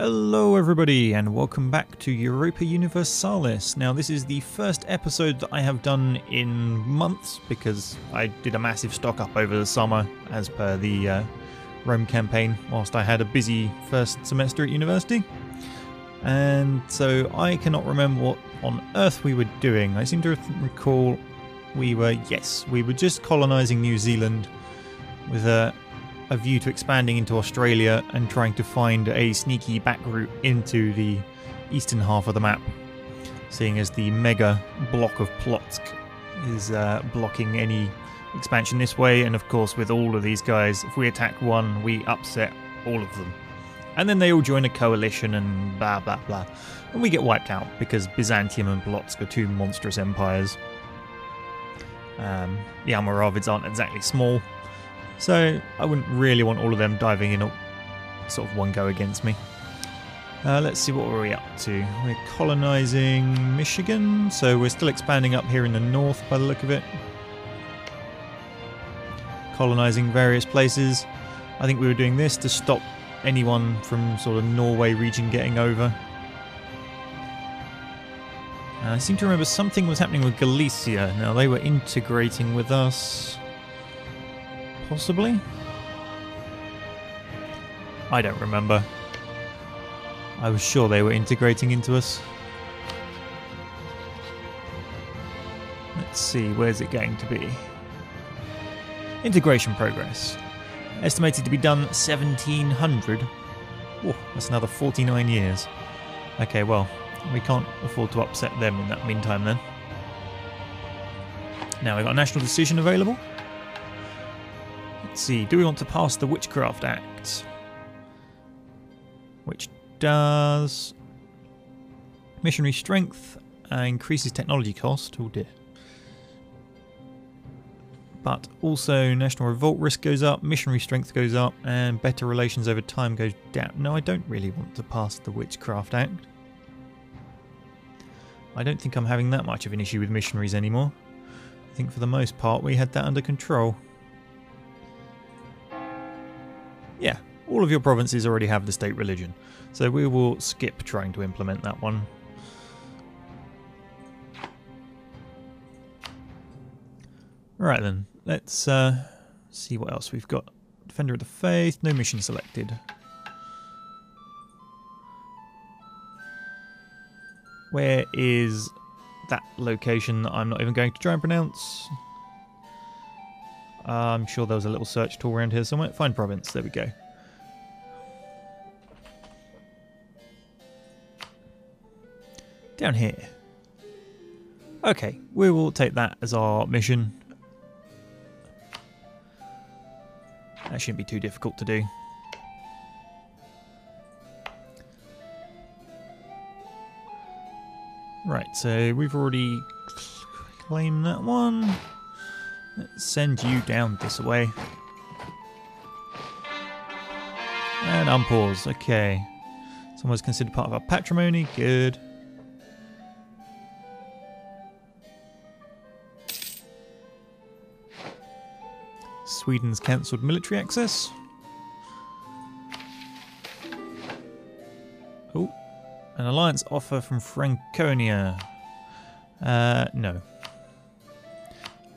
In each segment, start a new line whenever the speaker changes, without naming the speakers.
Hello everybody and welcome back to Europa Universalis. Now this is the first episode that I have done in months because I did a massive stock up over the summer as per the Rome campaign whilst I had a busy first semester at university. And so I cannot remember what on earth we were doing. I seem to recall we were just colonising New Zealand with a view to expanding into Australia and trying to find a sneaky back route into the eastern half of the map, seeing as the mega block of Plotsk is blocking any expansion this way. And of course with all of these guys, if we attack one, we upset all of them. And then they all join a coalition and blah blah blah. And we get wiped out because Byzantium and Polotsk are two monstrous empires. The Almoravids aren't exactly small, so I wouldn't really want all of them diving in sort of one go against me. Let's see what we're up to. We're colonising Michigan, so we're still expanding up here in the north by the look of it. Colonising various places. I think we were doing this to stop anyone from sort of Norway region getting over. I seem to remember something was happening with Galicia. Now they were integrating with us. Possibly? I don't remember. I was sure they were integrating into us. Let's see, where's it going to be? Integration progress. Estimated to be done 1700. Oh, that's another 49 years. Okay, well, we can't afford to upset them in that meantime then. Now we've got a national decision available. Let's see, do we want to pass the Witchcraft Act? Which does missionary strength, increases technology cost, oh dear. But also national revolt risk goes up, missionary strength goes up, and better relations over time goes down. No, I don't really want to pass the Witchcraft Act. I don't think I'm having that much of an issue with missionaries anymore. I think for the most part we had that under control. Yeah, all of your provinces already have the state religion, so we will skip trying to implement that one. Alright then, let's see what else we've got. Defender of the Faith, no mission selected. Where is that location that I'm not even going to try and pronounce? I'm sure there was a little search tool around here somewhere. Find province, there we go. Down here. Okay, we will take that as our mission. That shouldn't be too difficult to do. Right, so we've already claimed that one. Let's send you down this way. And unpause, okay. Someone's considered part of our patrimony, good. Sweden's cancelled military access. Oh, an alliance offer from Franconia. No.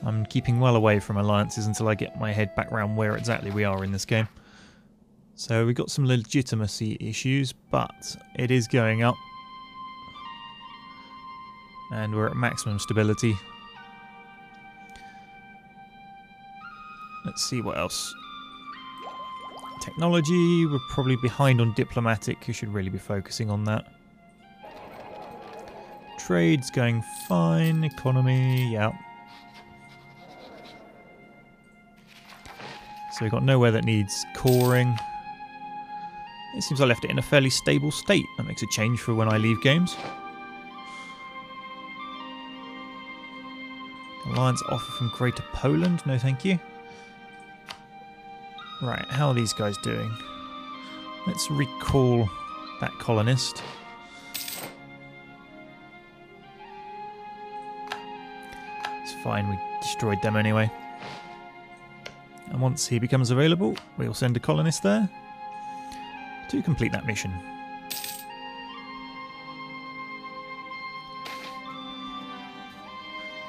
I'm keeping well away from alliances until I get my head back around where exactly we are in this game. So we've got some legitimacy issues, but it is going up. And we're at maximum stability. Let's see what else. Technology, we're probably behind on diplomatic. You should really be focusing on that. Trade's going fine. Economy, yeah. So we've got nowhere that needs coring. It seems I left it in a fairly stable state. That makes a change for when I leave games. Alliance offer from Greater Poland. No thank you. Right, how are these guys doing? Let's recall that colonist. It's fine, we destroyed them anyway. And once he becomes available, we'll send a colonist there to complete that mission.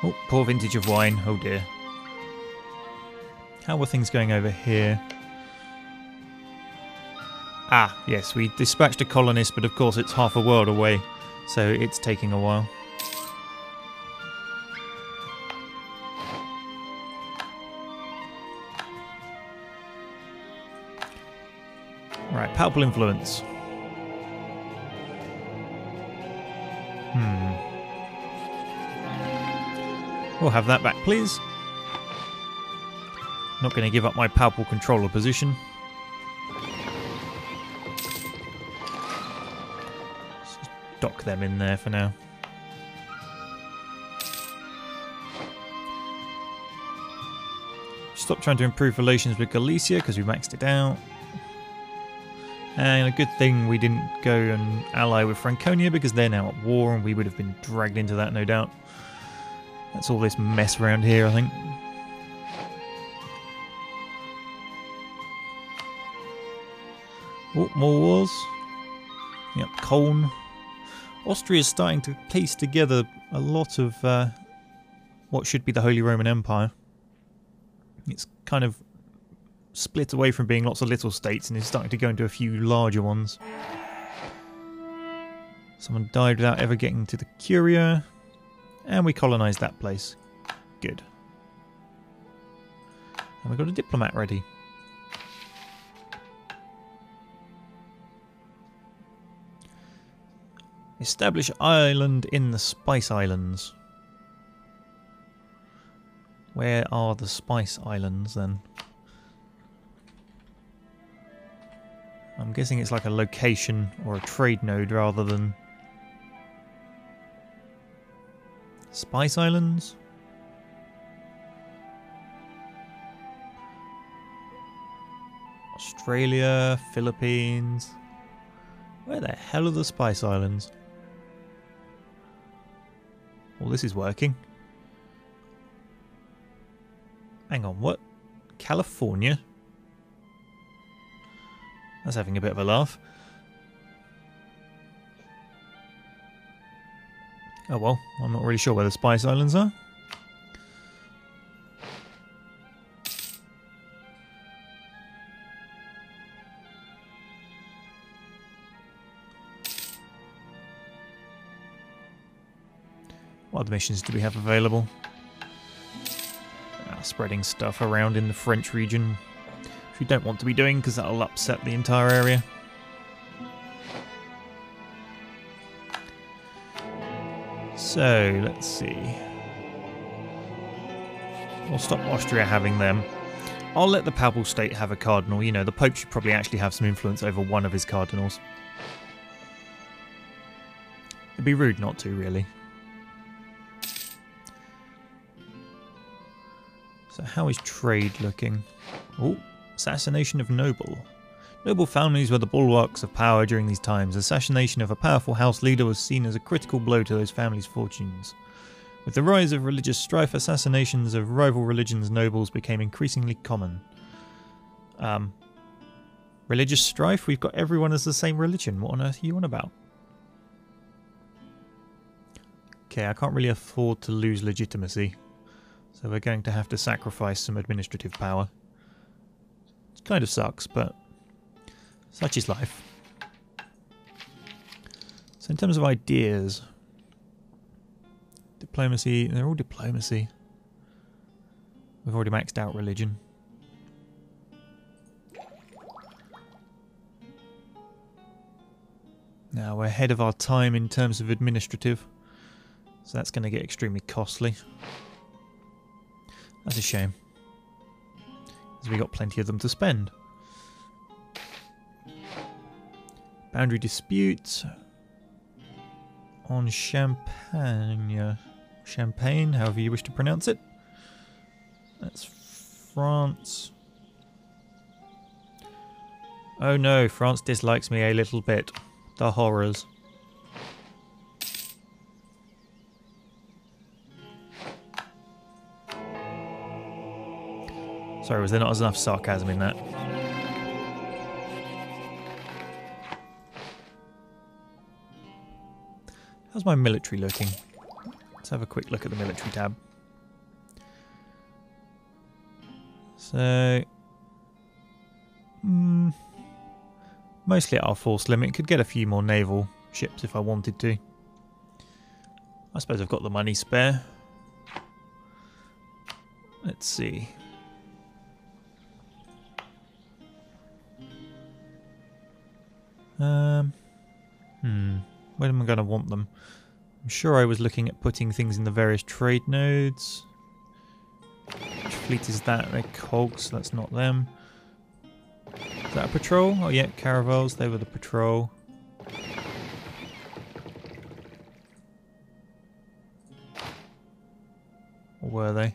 Oh, poor vintage of wine. Oh dear. How are things going over here? Ah, yes, we dispatched a colonist, but of course it's half a world away, so it's taking a while. Right, palpable influence. We'll have that back, please. Not going to give up my palpable controller position. Let's just dock them in there for now. Stop trying to improve relations with Galicia because we maxed it out. And a good thing we didn't go and ally with Franconia because they're now at war and we would have been dragged into that, no doubt. That's all this mess around here, I think. Oh, more wars. Yep, Colne. Austria's starting to piece together a lot of what should be the Holy Roman Empire. It's kind of split away from being lots of little states and is starting to go into a few larger ones. Someone died without ever getting to the Curia. And we colonised that place. Good. And we've got a diplomat ready. Establish island in the Spice Islands. Where are the Spice Islands then? I'm guessing it's like a location or a trade node rather than... Spice Islands? Australia, Philippines. Where the hell are the Spice Islands? Well, this is working. Hang on, what? California? That's having a bit of a laugh. Oh well, I'm not really sure where the Spice Islands are. What other missions do we have available? Spreading stuff around in the French region, which we don't want to be doing because that'll upset the entire area. So, let's see. We'll stop Austria having them. I'll let the Papal State have a cardinal. You know, the Pope should probably actually have some influence over one of his cardinals. It'd be rude not to, really. So how is trade looking? Oh, assassination of noble. Noble families were the bulwarks of power during these times. Assassination of a powerful house leader was seen as a critical blow to those families' fortunes. With the rise of religious strife, assassinations of rival religions' nobles became increasingly common. Religious strife? We've got everyone as the same religion. What on earth are you on about? Okay, I can't really afford to lose legitimacy. So we're going to have to sacrifice some administrative power. It kind of sucks, but such is life. So in terms of ideas, diplomacy, they're all diplomacy. We've already maxed out religion. Now we're ahead of our time in terms of administrative, so that's going to get extremely costly. That's a shame, because we got plenty of them to spend. Boundary dispute on Champagne, however you wish to pronounce it. That's France. Oh no, France dislikes me a little bit. The horrors. Sorry, was there not enough sarcasm in that? How's my military looking? Let's have a quick look at the military tab. So, mostly at our force limit. Could get a few more naval ships if I wanted to. I suppose I've got the money spare. Let's see. Where am I going to want them? I'm sure I was looking at putting things in the various trade nodes. Which fleet is that? They're cogs, that's not them. Is that a patrol? Oh yeah, caravels, they were the patrol. Or were they?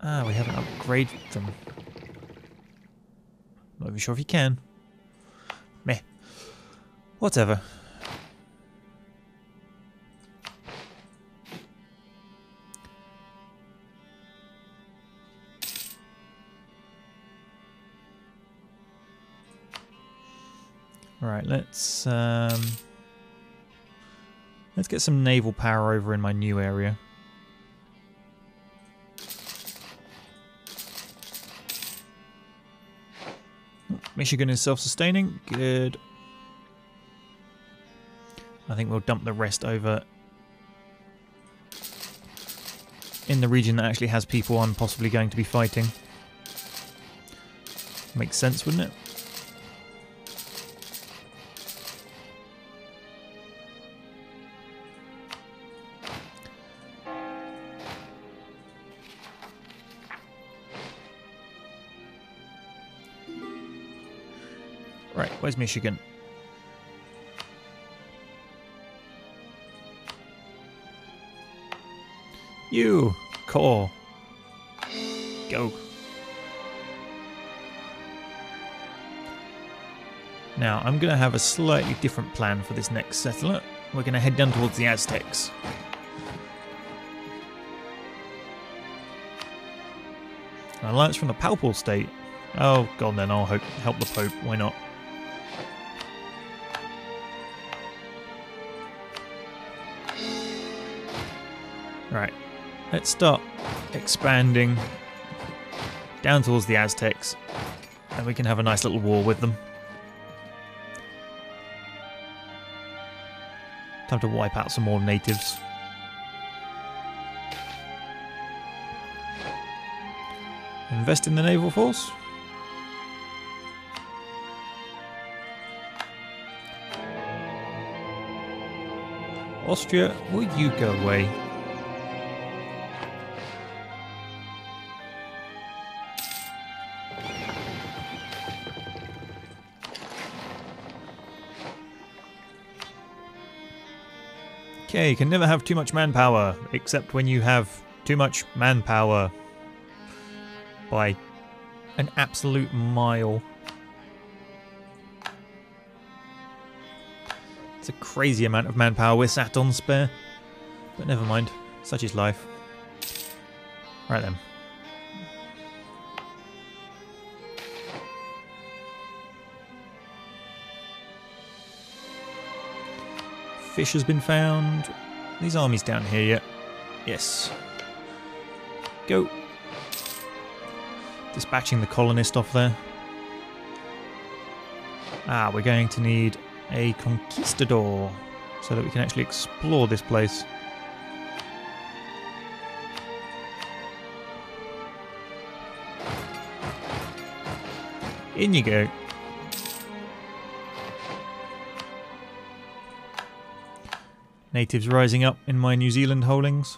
Ah, we haven't upgraded them. Not even sure if you can. Meh. Whatever. Right, let's get some naval power over in my new area. Michigan is self-sustaining. Good. I think we'll dump the rest over in the region that actually has people I'm possibly going to be fighting. Makes sense, wouldn't it? Right, where's Michigan? You, core. Go. Now, I'm going to have a slightly different plan for this next settler. We're going to head down towards the Aztecs. An alliance from the Papal State. Oh, God, then I'll help the Pope. Why not? Right, let's start expanding down towards the Aztecs, and we can have a nice little war with them. Time to wipe out some more natives. Invest in the naval force. Austria, will you go away? Okay, you can never have too much manpower, except when you have too much manpower by an absolute mile. It's a crazy amount of manpower we're sat on spare, but never mind, such is life. Right then. Fish has been found. These armies down here yet? Yes. Go. Dispatching the colonist off there. Ah, we're going to need a conquistador so that we can actually explore this place. In you go. Natives rising up in my New Zealand holdings.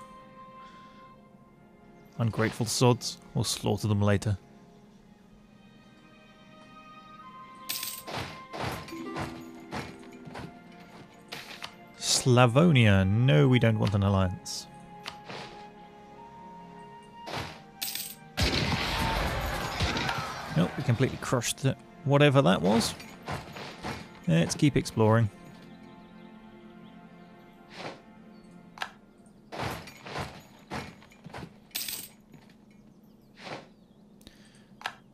Ungrateful sods. We'll slaughter them later. Slavonia. No, we don't want an alliance. Nope, we completely crushed it. Whatever that was. Let's keep exploring.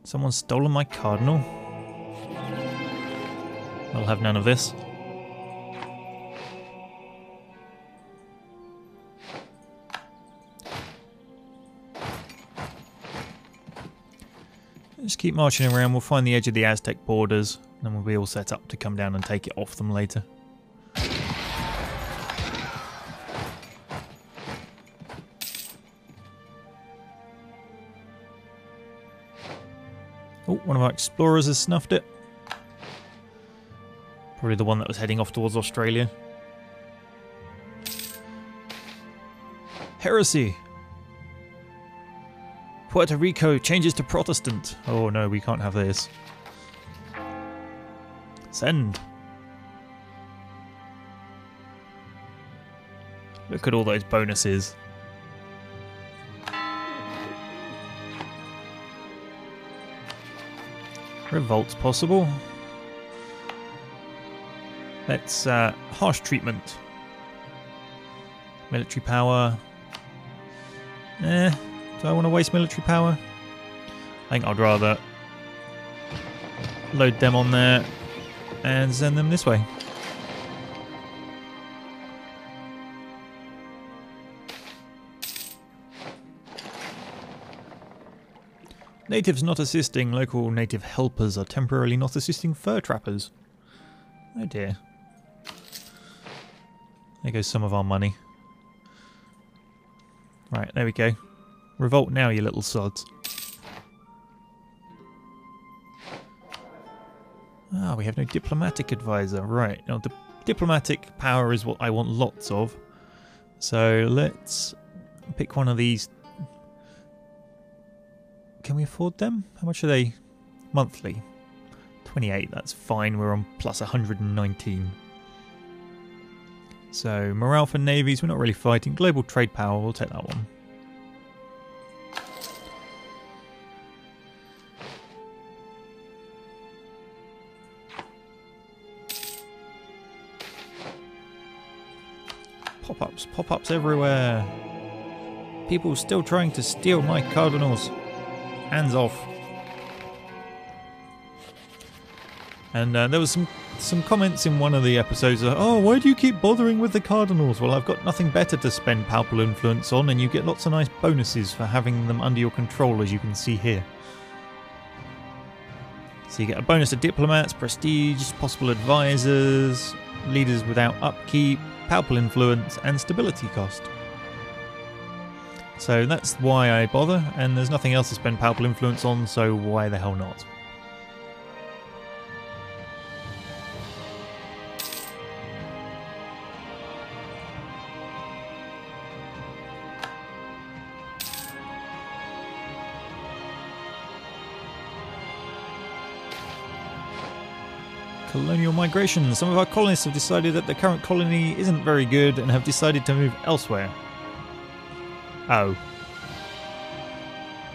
Someone's stolen my cardinal. I'll have none of this. Just keep marching around, we'll find the edge of the Aztec borders, and then we'll be all set up to come down and take it off them later. Oh, one of our explorers has snuffed it. Probably the one that was heading off towards Australia. Heresy! Puerto Rico changes to Protestant. Oh no, we can't have this. Send. Look at all those bonuses. Revolt's possible. Let's harsh treatment. Military power. Do I want to waste military power? I think I'd rather load them on there and send them this way. Natives not assisting. Local native helpers are temporarily not assisting fur trappers. Oh dear. There goes some of our money. Right, there we go. Revolt now, you little sods. Ah, we have no diplomatic advisor. Right, now the diplomatic power is what I want lots of. So let's pick one of these. Can we afford them? How much are they monthly? 28, that's fine. We're on plus 119. So, morale for navies, we're not really fighting. Global trade power, we'll take that one. Pop-ups everywhere. People still trying to steal my cardinals. Hands off. And there was some comments in one of the episodes of, oh, why do you keep bothering with the cardinals? Well, I've got nothing better to spend palpable influence on, and you get lots of nice bonuses for having them under your control, as you can see here. So you get a bonus to diplomats, prestige, possible advisors, leaders without upkeep, palpable influence, and stability cost. So that's why I bother, and there's nothing else to spend palpable influence on, so why the hell not? Colonial migration. Some of our colonists have decided that the current colony isn't very good and have decided to move elsewhere. Oh.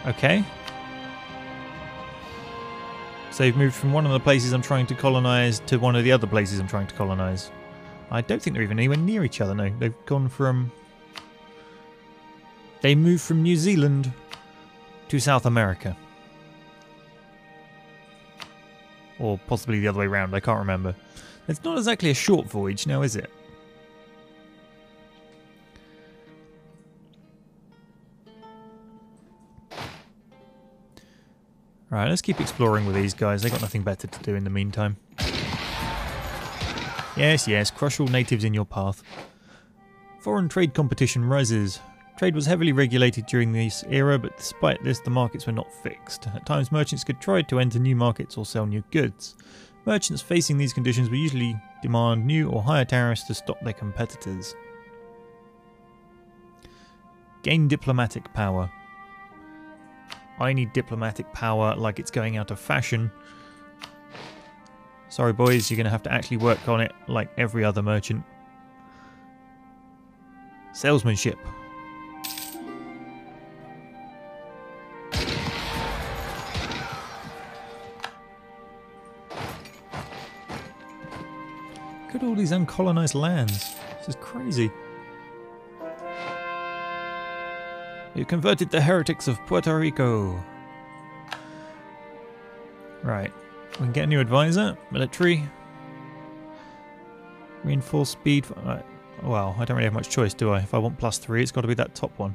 Okay. So they've moved from one of the places I'm trying to colonise to one of the other places I'm trying to colonise. I don't think they're even anywhere near each other, no. They've gone from... They moved from New Zealand to South America. Or possibly the other way around, I can't remember. It's not exactly a short voyage now, is it? Right, let's keep exploring with these guys. They've got nothing better to do in the meantime. Yes, yes, crush all natives in your path. Foreign trade competition rises. Trade was heavily regulated during this era, but despite this, the markets were not fixed. At times, merchants could try to enter new markets or sell new goods. Merchants facing these conditions would usually demand new or higher tariffs to stop their competitors. Gain diplomatic power. I need diplomatic power like it's going out of fashion. Sorry boys, you're going to have to actually work on it like every other merchant. Salesmanship. Look at all these uncolonised lands. This is crazy. You converted the heretics of Puerto Rico. Right. We can get a new advisor. Military. Reinforced speed. Well, I don't really have much choice, do I? If I want +3, it's got to be that top one.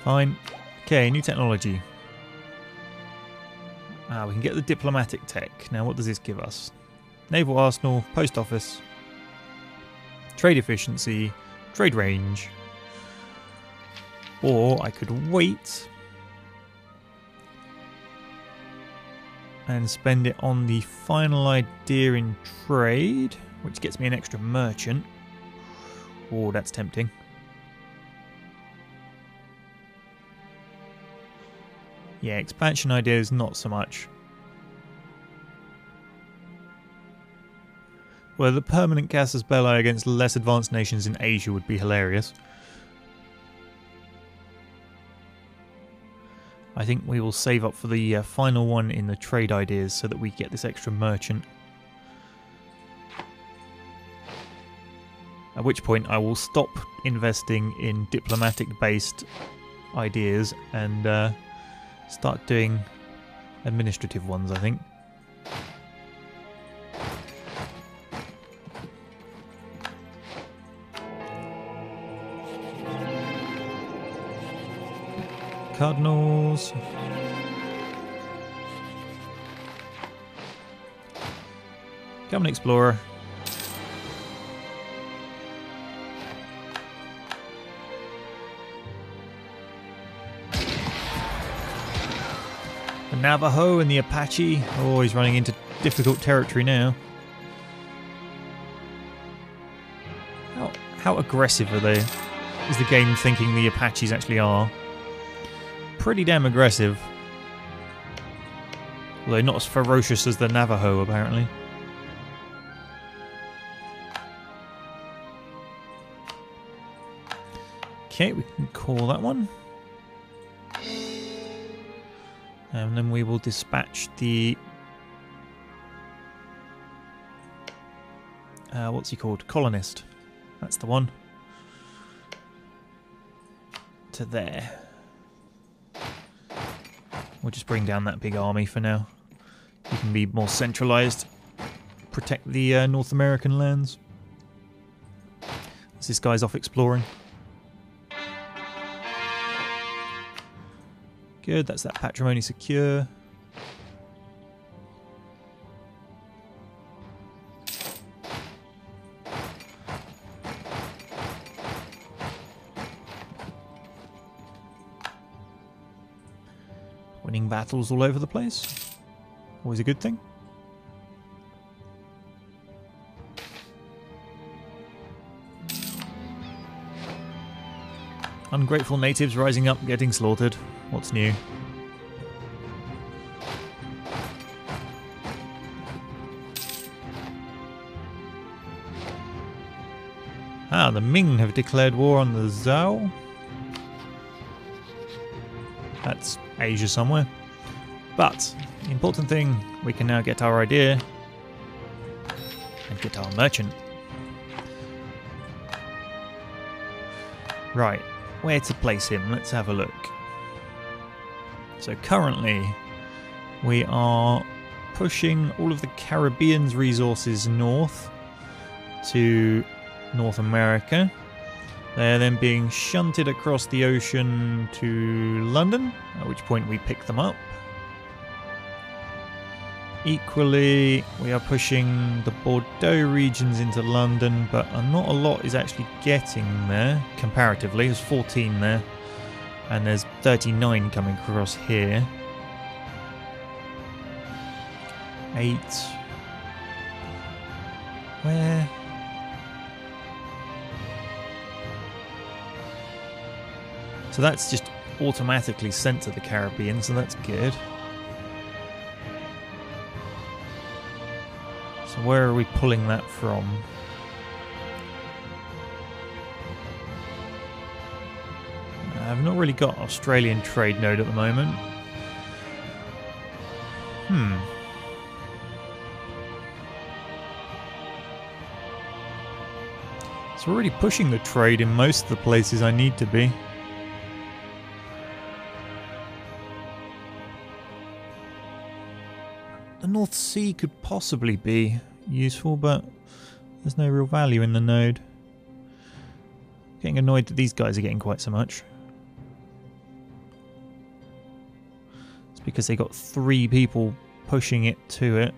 Fine. Okay, new technology. We can get the diplomatic tech. Now, what does this give us? Naval arsenal, post office, trade efficiency, trade range. Or I could wait and spend it on the final idea in trade, which gets me an extra merchant. Oh, that's tempting. Yeah, expansion ideas not so much. Well, the permanent casus belli against less advanced nations in Asia would be hilarious. I think we will save up for the final one in the trade ideas so that we get this extra merchant. At which point I will stop investing in diplomatic-based ideas and start doing administrative ones, I think. Cardinals. Come on, explorer. The Navajo and the Apache. Oh, he's running into difficult territory now. How aggressive are they? Is the game thinking the Apaches actually are? Pretty damn aggressive. Although not as ferocious as the Navajo, apparently. Okay, we can call that one. And then we will dispatch the... what's he called? Colonist. That's the one. To there. We'll just bring down that big army for now. You can be more centralised. Protect the North American lands. As this guy's off exploring. Good, that's that patrimony secure. Winning battles all over the place. Always a good thing. Ungrateful natives rising up, getting slaughtered. What's new? The Ming have declared war on the Zhao. That's Asia somewhere. But, the important thing, we can now get our idea and get our merchant. Right, where to place him? Let's have a look. So currently, we are pushing all of the Caribbean's resources north to North America. They're then being shunted across the ocean to London, at which point we pick them up. Equally, we are pushing the Bordeaux regions into London, but not a lot is actually getting there, comparatively. There's 14 there, and there's 39 coming across here. 8. Where? So that's just automatically sent to the Caribbean, so that's good. So where are we pulling that from? I've not really got Australian trade node at the moment. So we're already pushing the trade in most of the places I need to be. The North Sea could possibly be useful, but there's no real value in the node. Getting annoyed that these guys are getting quite so much. because they got 3 people pushing it to it.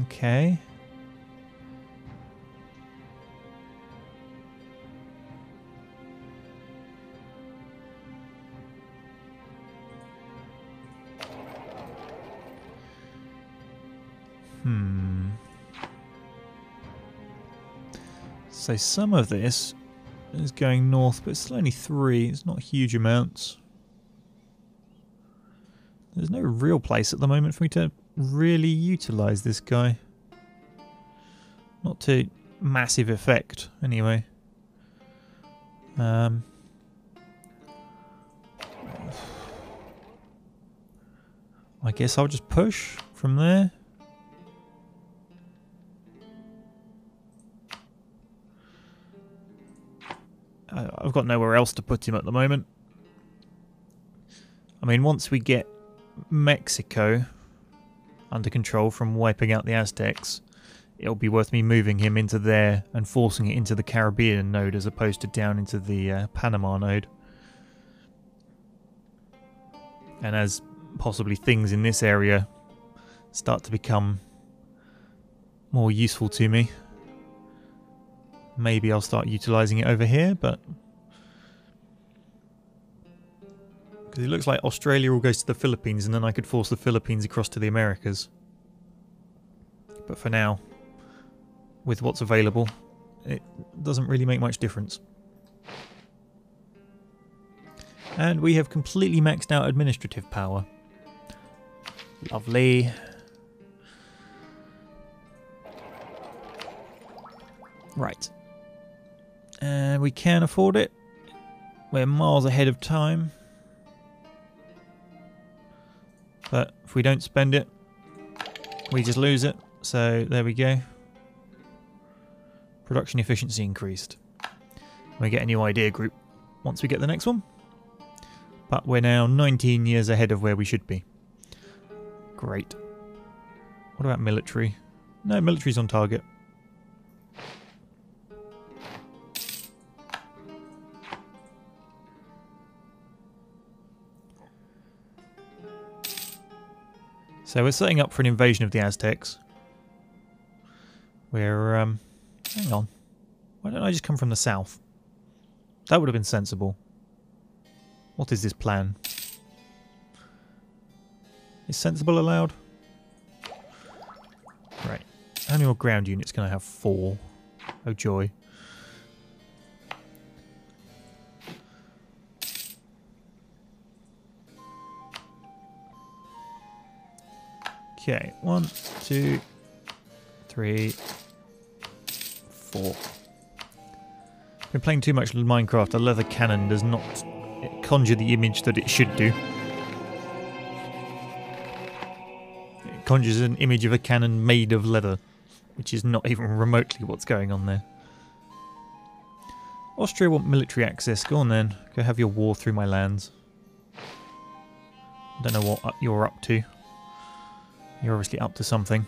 Okay. So some of this is going north, but it's still only 3. It's not huge amounts. There's no real place at the moment for me to really utilise this guy. Not to massive effect, anyway. I guess I'll just push from there. I've got nowhere else to put him at the moment. I mean, once we get Mexico under control from wiping out the Aztecs, it'll be worth me moving him into there and forcing it into the Caribbean node as opposed to down into the Panama node. And as possibly things in this area start to become more useful to me, maybe I'll start utilising it over here, but because it looks like Australia all goes to the Philippines and then I could force the Philippines across to the Americas. But for now, with what's available, it doesn't really make much difference. And we have completely maxed out administrative power. Lovely. Right. And we can afford it. We're miles ahead of time. But if we don't spend it, we just lose it. So there we go. Production efficiency increased. We get a new idea group once we get the next one. But we're now 19 years ahead of where we should be. Great. What about military? No, military's on target. So we're setting up for an invasion of the Aztecs. We're, hang on. Why don't I just come from the south? That would have been sensible. What is this plan? Is sensible allowed? Right. How many more ground units can I have? 4. Oh joy. Okay, 1, 2, 3, 4. Been playing too much Minecraft. A leather cannon does not conjure the image that it should do. It conjures an image of a cannon made of leather, which is not even remotely what's going on there. Austria want military access. Go on then. Go have your war through my lands. I don't know what you're up to. You're obviously up to something.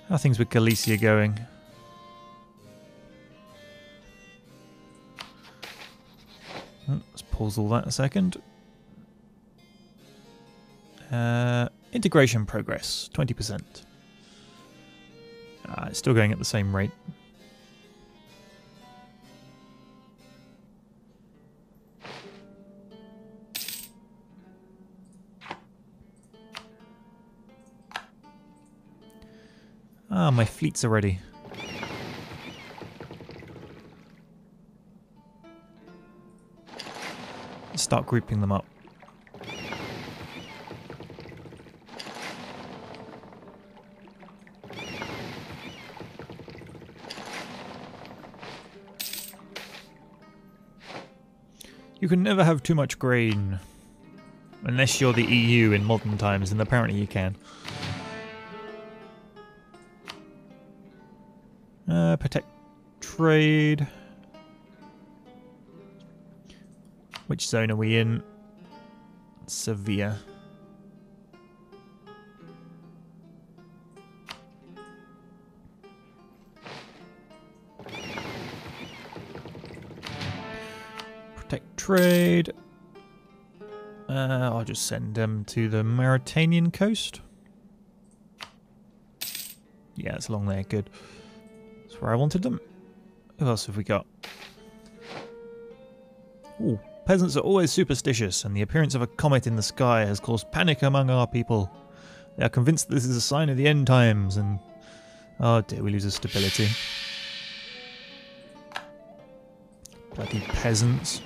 How are things with Galicia going? Let's pause all that a second. Integration progress, 20%. It's still going at the same rate. Ah, my fleets are ready. Let's start grouping them up. You can never have too much grain. Unless you're the EU in modern times, and apparently you can. Protect trade. Which zone are we in? Sevilla. Protect trade. I'll just send them to the Mauritanian coast. Yeah, it's along there. Good. That's where I wanted them. Who else have we got? Ooh, peasants are always superstitious, and the appearance of a comet in the sky has caused panic among our people. They are convinced this is a sign of the end times, and... oh dear, we lose our stability. Bloody peasants.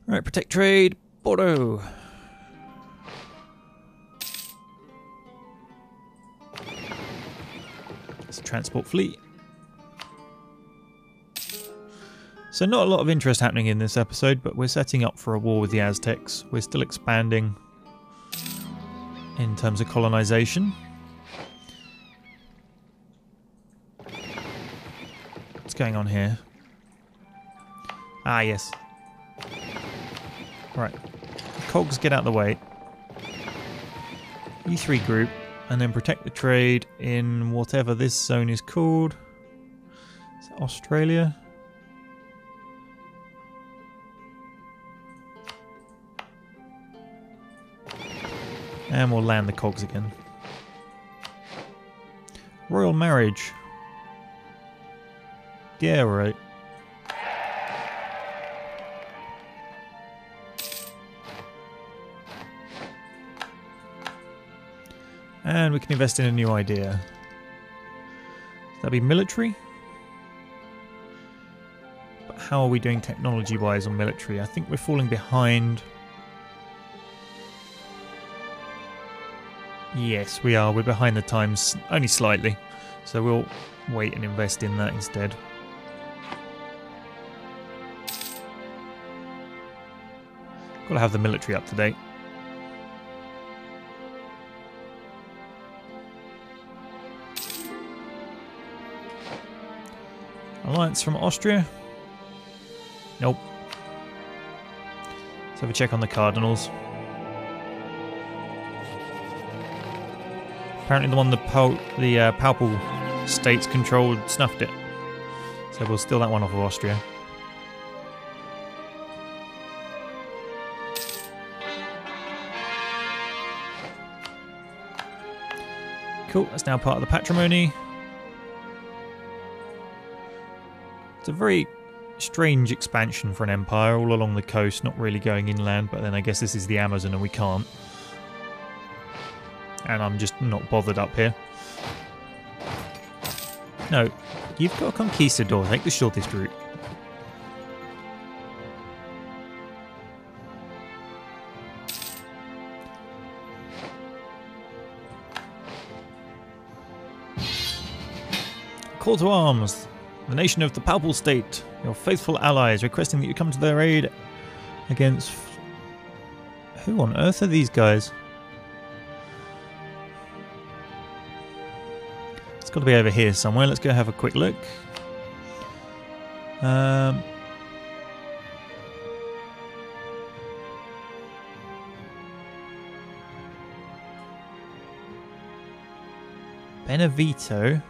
Right, protect trade. Bordeaux. It's a transport fleet. So not a lot of interest happening in this episode, but we're setting up for a war with the Aztecs. We're still expanding in terms of colonization. What's going on here? Ah, yes. Right. Cogs, get out of the way. E3 group, and then protect the trade in whatever this zone is called. Is it Australia? And we'll land the cogs again. Royal marriage. Yeah, right. And we can invest in a new idea. That'd be military? But how are we doing technology-wise on military? I think we're falling behind. Yes, we are. We're behind the times, only slightly. So we'll wait and invest in that instead. Got to have the military up to date. Alliance from Austria? Nope. Let's have a check on the Cardinals. Apparently the one the Papal States controlled snuffed it. So we'll steal that one off of Austria. Cool, that's now part of the patrimony. It's a very strange expansion for an empire, all along the coast, not really going inland, but then I guess this is the Amazon and we can't. And I'm just not bothered up here. No, you've got a conquistador. Take the shortest route. Call to arms. The nation of the Papal State, your faithful allies, requesting that you come to their aid against... Who on earth are these guys? It's got to be over here somewhere. Let's go have a quick look. Benevito.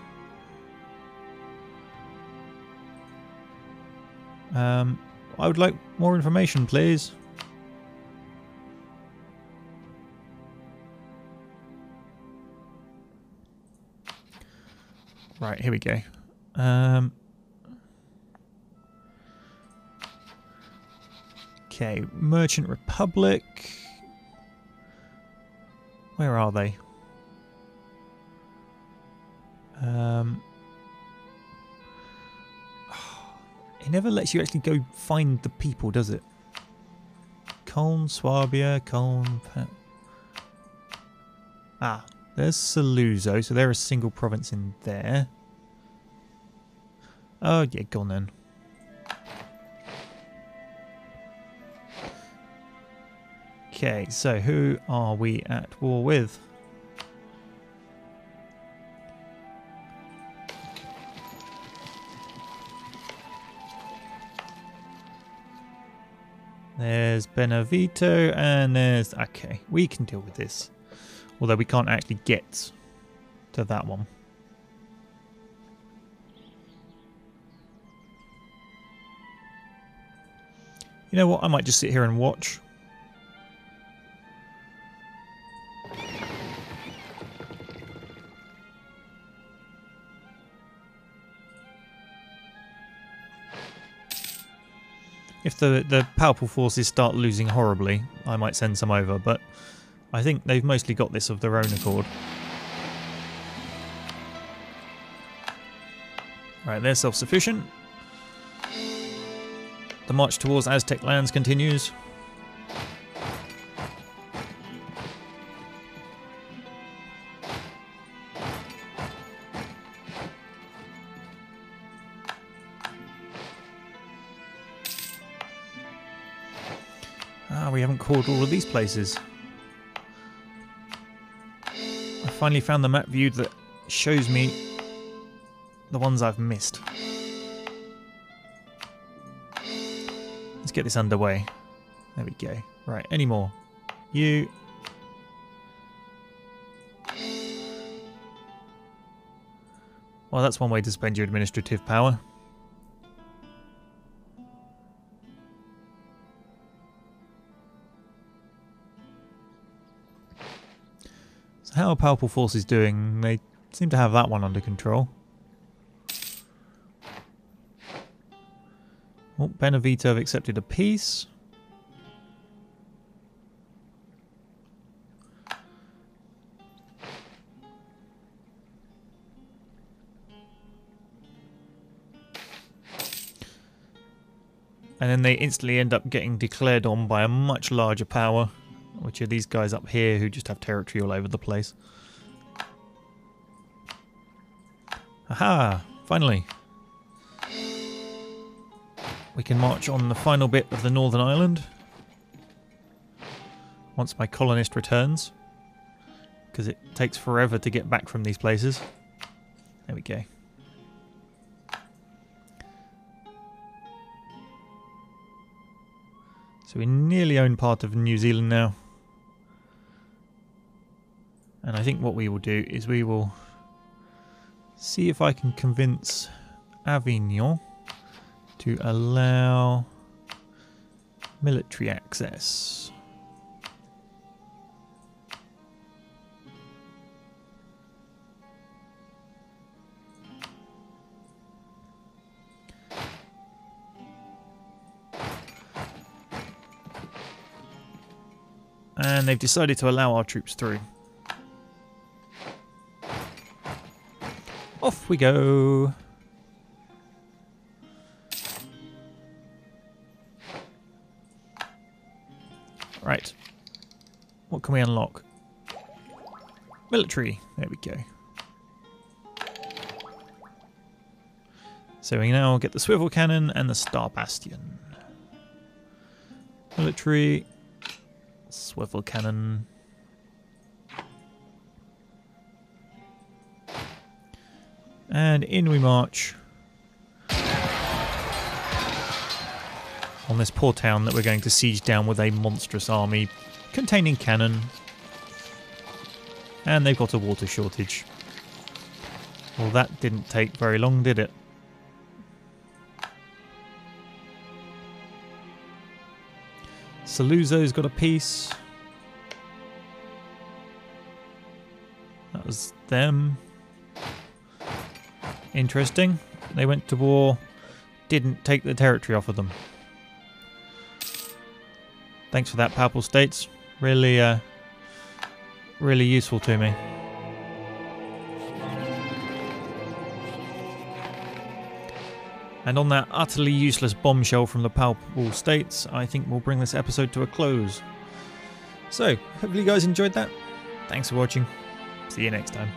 I would like more information, please. Right, here we go. Okay, Merchant Republic. Where are they? It never lets you actually go find the people, does it? Colne, Swabia, Colne... Ah, there's Saluzzo, so they're a single province in there. Oh, yeah, go on then. Okay, so who are we at war with? There's Benevito, and there's... Okay, we can deal with this. Although we can't actually get to that one. You know what? I might just sit here and watch. If the powerful forces start losing horribly, I might send some over, but I think they've mostly got this of their own accord. Right, they're self-sufficient. The march towards Aztec lands continues. We haven't called all of these places. I finally found the map view that shows me the ones I've missed. Let's get this underway. There we go. Right, any more? You. Well, that's one way to spend your administrative power. How are powerful forces doing? They seem to have that one under control. Oh, Benevito have accepted a peace. And then they instantly end up getting declared on by a much larger power, which are these guys up here who just have territory all over the place. Aha! Finally! We can march on the final bit of the Northern Island once my colonist returns, because it takes forever to get back from these places. There we go. So we nearly own part of New Zealand now. And I think what we will do is we will see if I can convince Avignon to allow military access. And they've decided to allow our troops through. Off we go. Right. What can we unlock? Military. There we go. So we now get the swivel cannon and the star bastion. Military. Swivel cannon. And in we march on this poor town that we're going to siege down with a monstrous army containing cannon. And they've got a water shortage. Well, that didn't take very long, did it? Saluzzo's got a peace. That was them. Interesting. They went to war, didn't take the territory off of them. Thanks for that, Papal States. Really, really useful to me. And on that utterly useless bombshell from the Papal States, I think we'll bring this episode to a close. So, hopefully you guys enjoyed that. Thanks for watching. See you next time.